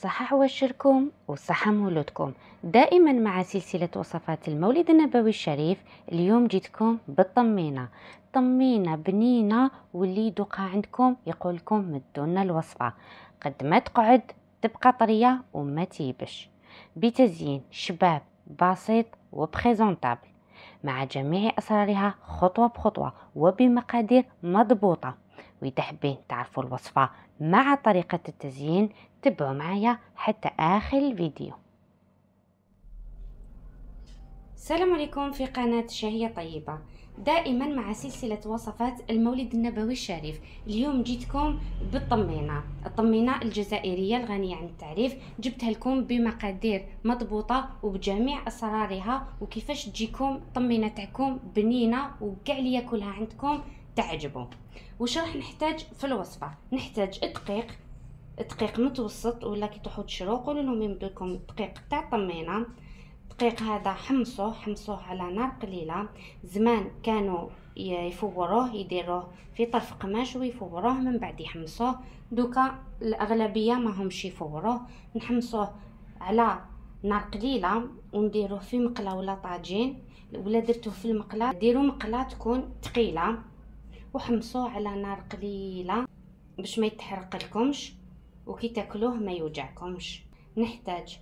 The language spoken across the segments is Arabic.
صحة وشركم وصحة مولودكم دائما مع سلسلة وصفات المولد النبوي الشريف. اليوم جيتكم بالطمينة، طمينة بنينة واللي يدوقها عندكم يقولكم مدونا الوصفة قد ما تقعد تبقى طرية وما تيبش، بتزيين شباب بسيط وبريزونتابل مع جميع أسرارها خطوة بخطوة وبمقادير مضبوطة. وإذا حابين تعرفوا الوصفة مع طريقة التزيين تابعوا معايا حتى آخر الفيديو. السلام عليكم في قناة شهية طيبة، دائما مع سلسلة وصفات المولد النبوي الشريف. اليوم جيتكم بالطمينة، الطمينة الجزائرية الغنية عن التعريف. جبتها لكم بمقادير مضبوطة وبجميع أسرارها وكيفاش تجيكم الطمينة تاعكم بنينة وكاع اللي ياكلها عندكم تعجبوا. وش راح نحتاج في الوصفة؟ نحتاج دقيق متوسط ولا كي تروحوا تشرو قولوا لهم يمدوا لكم الدقيق تاع الطمينه. الدقيق هذا حمصوه على نار قليله. زمان كانوا يفوروه يديروه في طرف قماش ويفوروه من بعد يحمصوه. دوكا الاغلبيه ما همش يفوروه، نحمصوه على نار قليله ونديروه في مقله ولا طاجين، ولا درتوه في المقله ديروا مقله تكون ثقيله وحمصوه على نار قليله باش ما يتحرق لكمش وكي تاكلوه ما يوجعكمش. نحتاج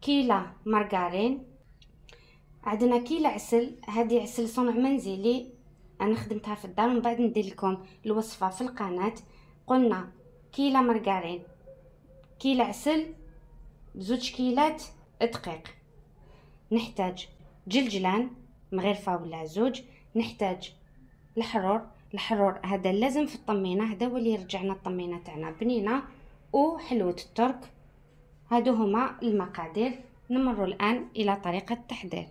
كيلة مارغرين، عندنا كيلة عسل، هذه عسل صنع منزلي انا خدمتها في الدار ومن بعد ندير لكم الوصفه في القناه. قلنا كيلة مارغرين، كيلة عسل، بزوج كيلات دقيق. نحتاج جلجلان مغرفه ولا زوج. نحتاج الحرور هذا لازم في الطمينه، هذا هو اللي يرجعنا الطمينه تاعنا بنينه. وحلوة الترك. هادو هما المقادير. نمر الان الى طريقه التحضير.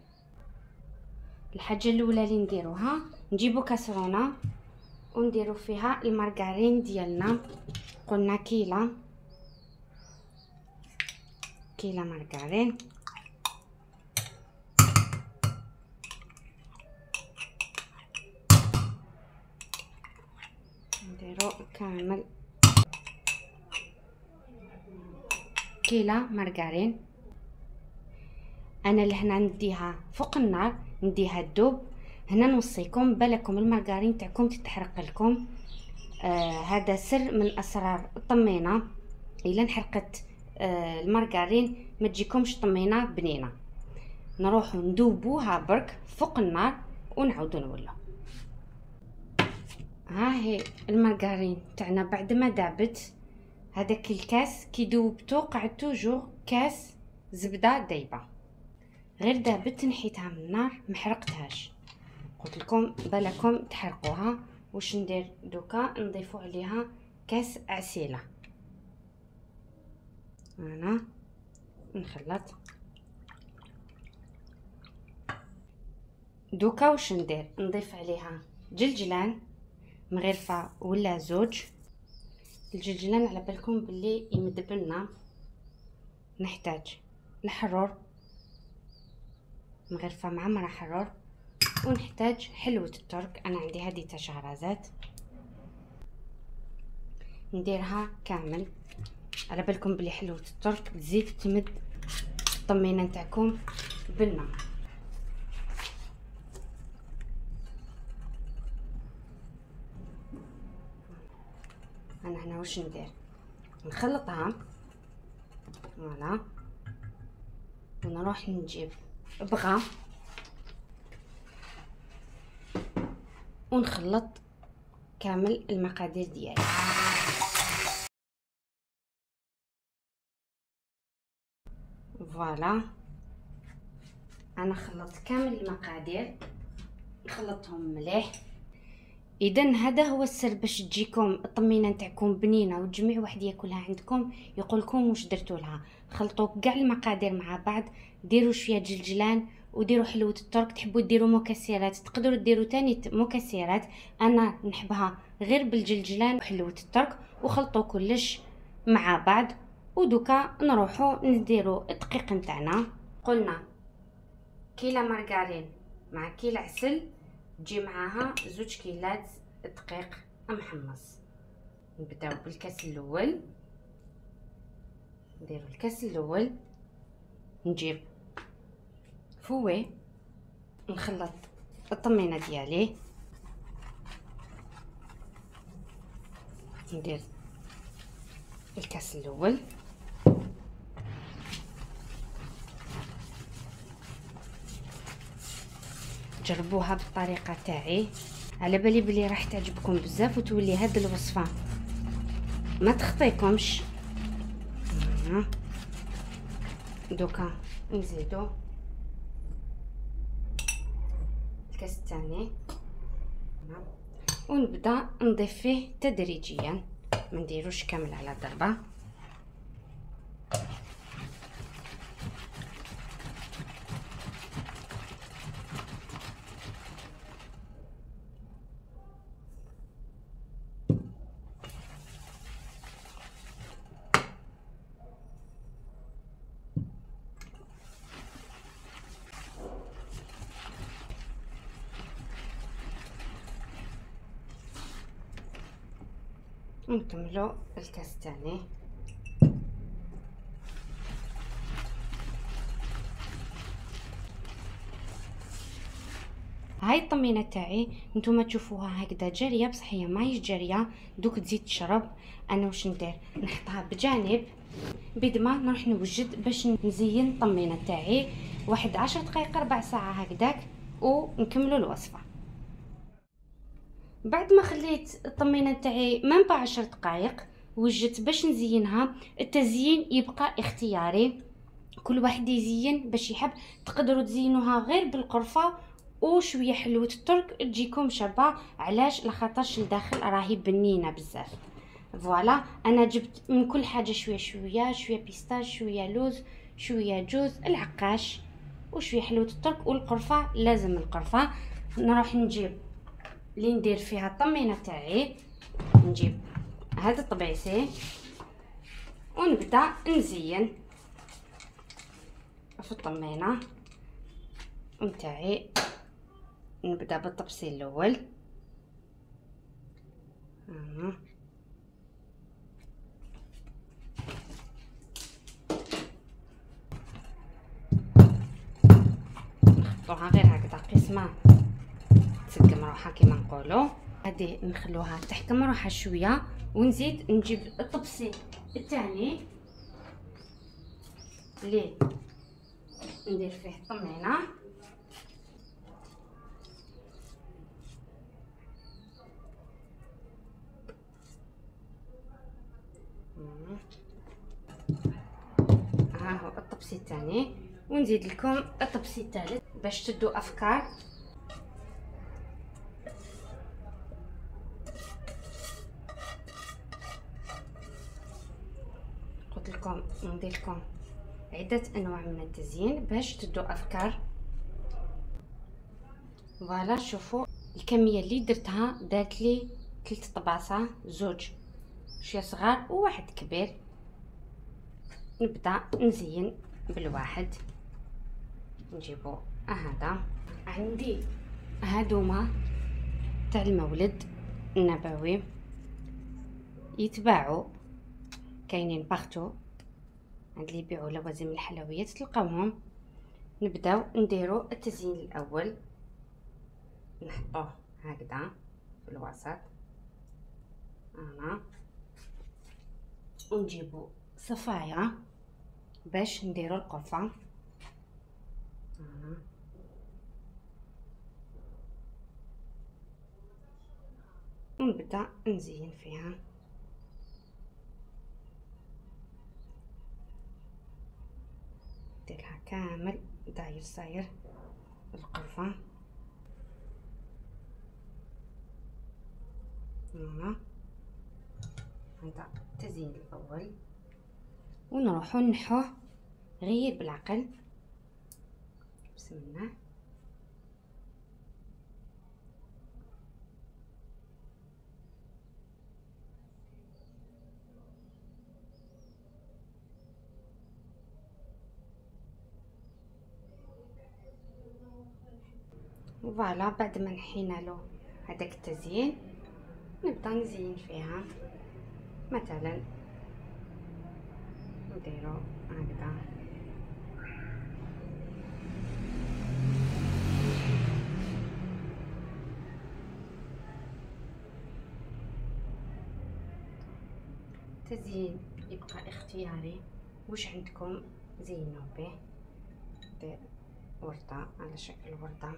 الحاجه الاولى اللي نديروها نجيبو كاسرونه ونديرو فيها المارغرين ديالنا. قلنا كيلة مارغرين. نديرو كامل كيلة مارغرين. انا لهنا نديها فوق النار نديها تذوب. هنا نوصيكم بالكم المارغرين تاعكم تتحرق لكم. هذا سر من اسرار الطمينه، الا انحرقت المارغرين ما تجيكمش طمينه بنينه. نروحوا ندوبوها برك فوق النار ونعاودوا نولوا. ها هي المارغرين تاعنا بعد ما دابت. هذاك الكاس كي دوبتو قعد توجور كاس زبده دايبه، غير دابت نحيتها من النار محرقتهاش. قلت لكم بالكم تحرقوها. واش ندير دوكا؟ نضيفوا عليها كاس عسيله. انا نخلط دوكا. واش ندير؟ نضيف عليها جلجلان مغرفه ولا زوج. الجلجلان على بالكم باللي يمدبلنا. نحتاج الحرور مغرفه معمره حرور. ونحتاج حلوة الترك، انا عندي هذه تاع شهرزاد نديرها كامل. على بالكم بلي حلوة الترك تزيد تمد الطمينه نتاعكم بالنار. انا هنا واش ندير؟ نخلطها فوالا ونروح نجيب بغا ونخلط كامل المقادير ديالي. فوالا انا خلطت كامل المقادير، نخلطهم مليح. اذا هذا هو السر باش تجيكم الطمينه نتاعكم بنينه وتجميع واحد ياكلها عندكم يقولكم واش درتوا لها. خلطوا كاع المقادير مع بعض، ديروا شويه جلجلان وديروا حلوة الترك. تحبوا ديروا مكسرات تقدروا ديروا تاني مكسرات، انا نحبها غير بالجلجلان وحلوة الترك. وخلطوا كلش مع بعض. ودوكا نروحوا نديروا الدقيق نتاعنا. قلنا كيلة مارغرين مع كيلة عسل تجي معاها زوج كيلات دقيق محمص. نبداو بالكاس الاول نديرو الكاس الاول، نجيب فوي نخلط الطمينه ديالي، ندير الكاس الاول، جربوها بالطريقه تاعي، على بالي بلي راح تعجبكم بزاف وتولي هاد الوصفه ما تخطيكمش. دوكا نزيدو الكاس الثاني ونبدا نضيف فيه تدريجيا، ما نديروش كامل على ضربه. ونكملو الكاس الثاني. هاي الطمينه تاعي نتوما تشوفوها هكذا جاريه، بصح هي ماهيش جاريه، دوك تزيد تشرب. انا واش ندير؟ نحطها بجانب بيد ما نروح نوجد باش نزين الطمينه تاعي واحد 10 دقائق ربع ساعه هكذاك، ونكملوا الوصفه. بعد ما خليت الطمينه تاعي منبع 10 دقائق وجدت باش نزينها. التزيين يبقى اختياري، كل واحد يزين باش يحب. تقدروا تزينوها غير بالقرفه وشويه حلوه الترك تجيكم شابه. علاش؟ لخاطرش لداخل راهي بنينه بزاف. فوالا انا جبت من كل حاجه شويه شويه، شويه بيستاش، شويه لوز، شويه جوز العقاش، وشويه حلوه الترك والقرفه. لازم القرفه. نروح نجيب اللي ندير فيها الطمينه تاعي، نجيب هذا الطبيسي ونبدا نزين في الطمينه نتاعي. نبدا بالطبسي الاول، نحطوها غير هكذا قسمه تسقم روحها كيما نقولوا. هذه نخلوها تحكم روحها شويه، ونزيد نجيب الطبسي الثاني اللي ندير فيه الطمينه. ها هو الطبسي الثاني، ونزيد لكم الطبسي الثالث باش تدوا افكار. قلت لكم ندير لكم عده انواع من التزيين باش تدوا افكار. فوالا شوفوا الكميه اللي درتها دارت لي 3 طباسه، زوج شويه صغار وواحد كبير. نبدا نزين بالواحد، نجيبو هذا. عندي هادوما تاع المولد النبوي يتباعوا، كاينين باغتو عند اللي يبيعوا لوازم الحلويات تلقاوهم. نبداو نديرو التزيين الاول، نحطوه هكذا في الوسط ونجيبو صفايه باش نديرو القرفه. ونبدا نزين فيها. نديرها كامل داير صاير القرفه. هذا التزيين الاول، ونروحو نحوه غير بالعقل. بسم الله. فوالا بعد ما نحينا له هذاك التزيين نبدا نزين فيها. مثلا نديرو هكذا. التزيين يبقى اختياري، واش عندكم زينوا به. دير وردة على شكل وردة.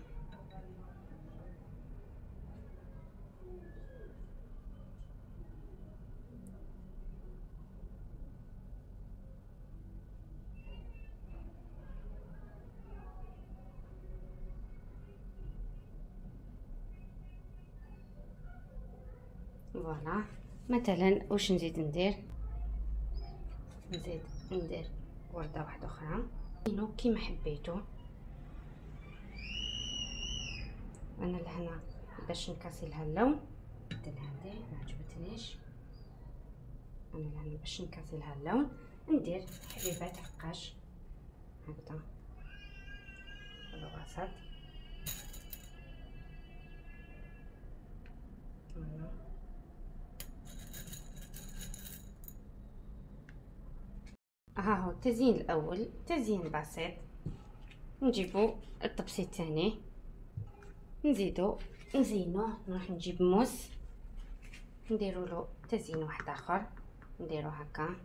فوالا. مثلا واش نزيد ندير وردة واحدة اخرى كيما حبيتو. انا لهنا باش نكاسي لها اللون بدل هذه ما عجبتنيش. انا لهنا باش نكاسي لها اللون ندير حبيبات عقاش هكذا في الوسط. ها هو التزيين الاول، تزيين بسيط. نجيبو الطبسي الثاني نزيدو نزينوه. نروح نجيب موس نديرو له تزيين واحد اخر، نديرو هكا.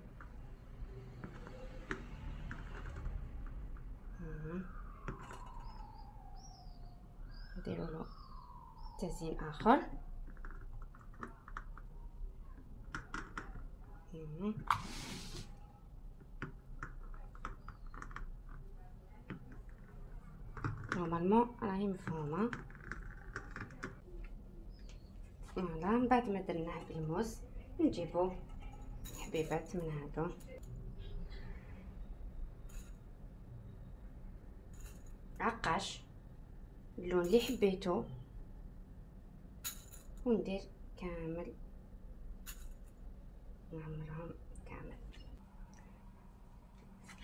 نديرو له تزيين اخر. نورمالمون راهي مفهومه. فوالا. من بعد ما درناه بالموس نجيبو حبيبات من هادو عقاش اللون اللي حبيتو، وندير كامل نعمرهم كامل.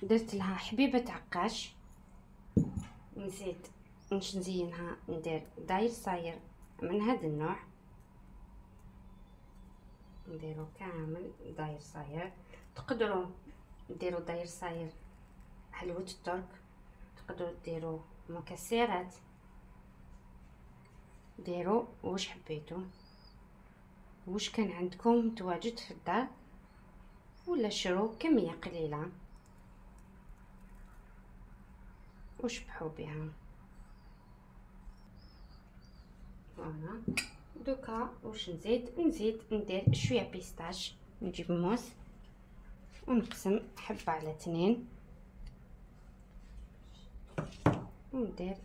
درت لها حبيبة عقاش. نزيد نزينها ندير داير صاير من هذا النوع، نديرو كامل داير صاير. تقدروا ديروا داير صاير حلوة الترك، تقدروا ديروا مكسرات، ديروا واش حبيتوا، واش كان عندكم متواجد في الدار، ولا شرو كمية قليلة وشبحوا بها. فوالا. دوكا واش نزيد ندير شويه بيستاش. نجيب موس ونقسم حبه على 2 وندير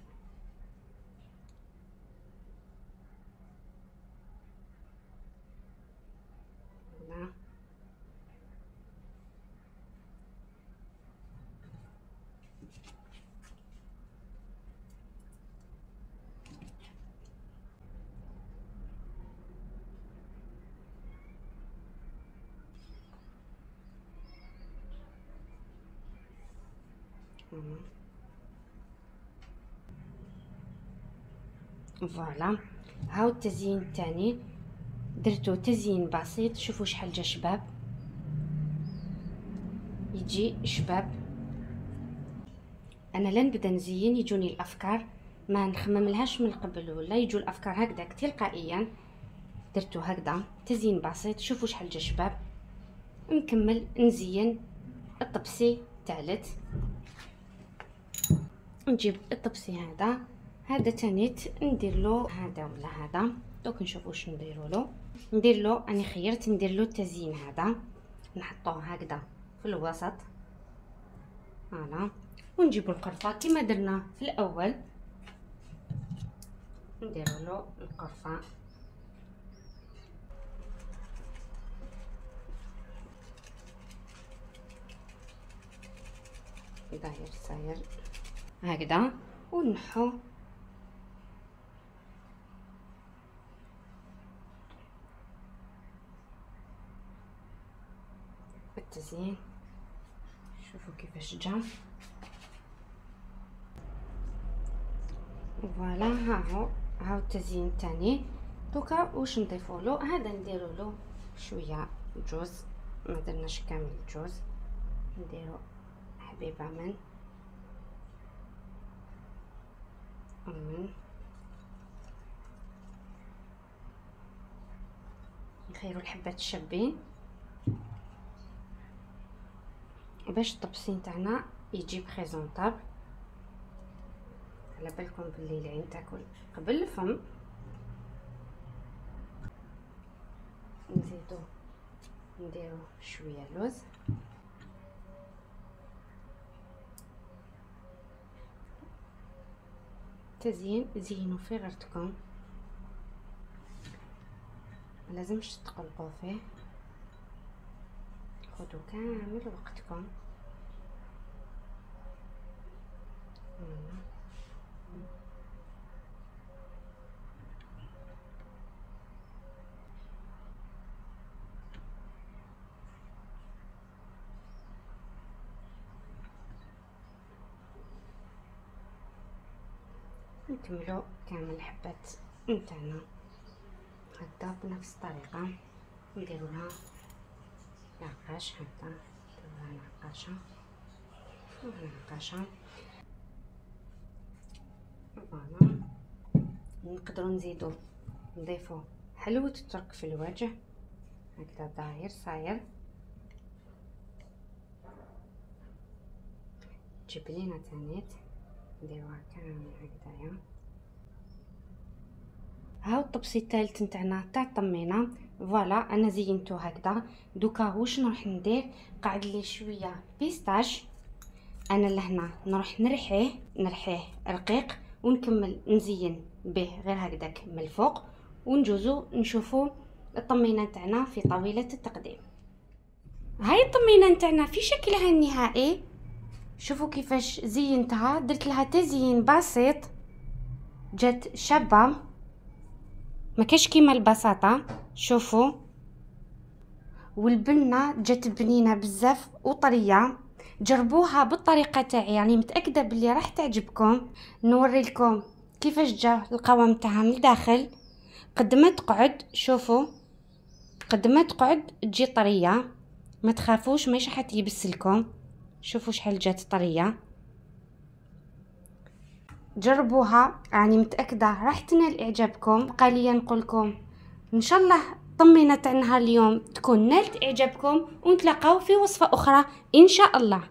هنا. فوالا. هاو التزيين الثاني درتو تزيين بسيط. شوفوا شحال جا شباب، يجي شباب. انا لن نبدا نزين يجوني الافكار ما نخمم لهاش من قبل، ولا يجوا الافكار هكذا تلقائيا. درتو هكذا تزيين بسيط. شوفوا شحال جا شباب. نكمل نزين الطبسي الثالث. نجيب الطبسي هذا تانيت ندير له هذا ولا هذا. دوك نشوف واش نديروا له. ندير له اني خيرت ندير له التزيين هذا، نحطوه هكذا في الوسط. فوالا. ونجيبوا القرفه كما درنا في الاول، نديروا له القرفه داير صاير هكذا، ونحو بالتزيين. شوفوا كيفاش جا. فوالا. ها هو التزيين الثاني. دوكا واش نضيفوا له؟ هذا نديروا له شويه جوز، ما درناش كامل الجوز. نديرو حبيبه من نخيروا الحبات الشابين باش الطبسين تاعنا يجي بريزونطابل. على بالكم بلي العين تاكل قبل الفم. نزيدو نديرو شويه لوز، تزيين زينوا في غرتكم، ملازمش تقلقوا فيه، خذوا كامل وقتكم. نكملو كامل الحبات نتاعنا هكذا بنفس الطريقه. نديرو لها نقاش هكذا، نديرو لها نقاشه ونقاشه. فوالا نقدروا نزيدو نضيفو حلوة الترك في الوجه هكذا داير صاير، تجيب لينا تانيت نديروها كامل هكذايا. هاو الطبسي الثالث نتاعنا تاع الطمينه. فوالا انا زينتو هكذا. دوكا واش نروح ندير؟ قاعد لي شويه بيستاش، انا لهنا نروح نرحيه رقيق ونكمل نزين به غير هكذاك من الفوق، ونجوزو نشوفو الطمينه تاعنا في طاوله التقديم. هاي الطمينه نتاعنا في شكلها النهائي، شوفوا كيفاش زينتها، درت لها تزيين بسيط جات شابه، ما كاش كيما البساطه شوفوا، والبنه جات بنينه بزاف وطريه. جربوها بالطريقه تاعي، يعني متاكده بلي راح تعجبكم. نوري لكم كيفاش جا القوام تاعها من الداخل. قد ما تقعد شوفوا، قد ما تقعد تجي طريه، ما تخافوش ماشي حتى يبس لكم. شوفوا شحال جات طريه، جربوها يعني متاكده راح تنال اعجابكم. بقى لي نقول لكم ان شاء الله الطمينه تاع نهار اليوم تكون نالت اعجابكم، ونتلاقاو في وصفه اخرى ان شاء الله.